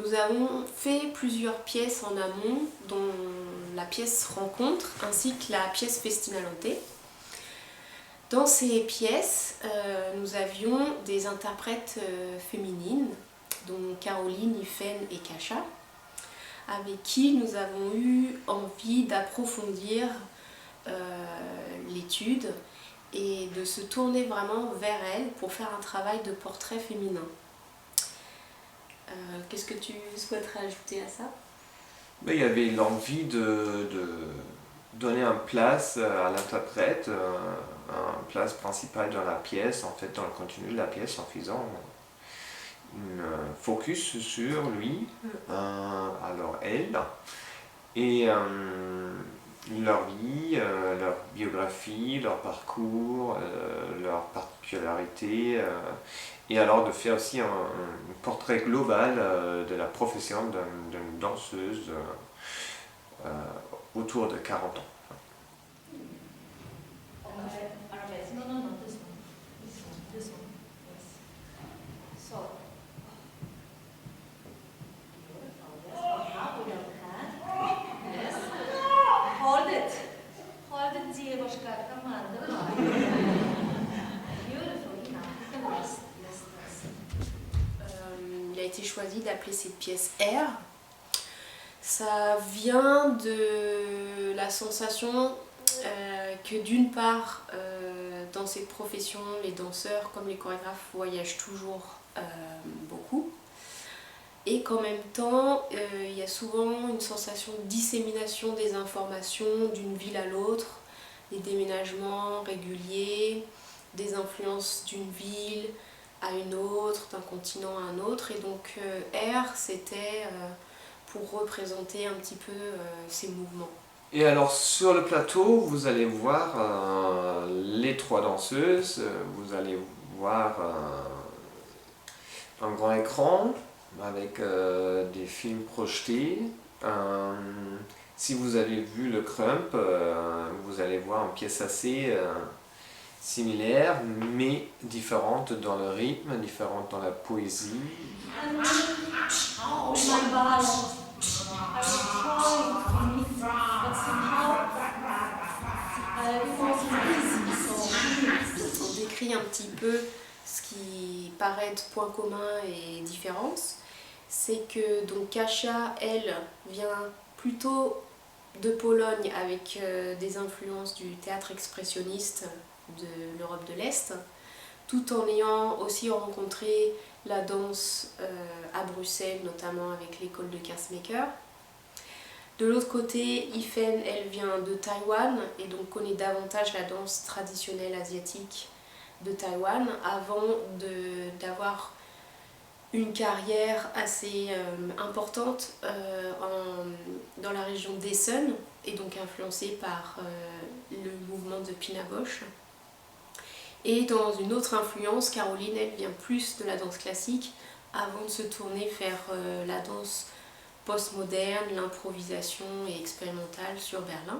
Nous avons fait plusieurs pièces en amont, dont la pièce Rencontre ainsi que la pièce Festinalante. Dans ces pièces, nous avions des interprètes féminines, dont Caroline, Yfen et Kasha, avec qui nous avons eu envie d'approfondir l'étude et de se tourner vraiment vers elles pour faire un travail de portrait féminin. Qu'est-ce que tu souhaiterais ajouter à ça? Mais il y avait l'envie de donner une place à l'interprète, une place principale dans la pièce, en fait dans le contenu de la pièce, en faisant une focus sur lui, alors elle, et leur vie, leur biographie, leur parcours, leurs particularités, et alors de faire aussi un portrait global de la profession d'une danseuse autour de 40 ans. Il a été choisi d'appeler cette pièce R. Ça vient de la sensation que d'une part, dans cette profession, les danseurs comme les chorégraphes voyagent toujours beaucoup, et qu'en même temps, il y a souvent une sensation de dissémination des informations d'une ville à l'autre, des déménagements réguliers, des influences d'une ville à une autre, d'un continent à un autre, et donc R, c'était pour représenter un petit peu ces mouvements. Et alors sur le plateau, vous allez voir les trois danseuses, vous allez voir un grand écran avec des films projetés. Si vous avez vu le Crump, vous allez voir une pièce assez similaire, mais différente dans le rythme, différente dans la poésie. Oh my gosh! I was trying, but somehow it wasn't easy. On décrit un petit peu ce qui paraît être point commun et différence. C'est que donc Kasha, elle, vient plutôt de Pologne avec des influences du théâtre expressionniste de l'Europe de l'Est, tout en ayant aussi rencontré la danse à Bruxelles, notamment avec l'école de Kersmaker. De l'autre côté, Yfen, elle vient de Taïwan et donc connaît davantage la danse traditionnelle asiatique de Taïwan avant d'avoir une carrière assez importante dans la région d'Essen et donc influencée par le mouvement de Pina Bausch. Et dans une autre influence, Caroline, elle vient plus de la danse classique avant de se tourner vers la danse postmoderne, l'improvisation et expérimentale sur Berlin.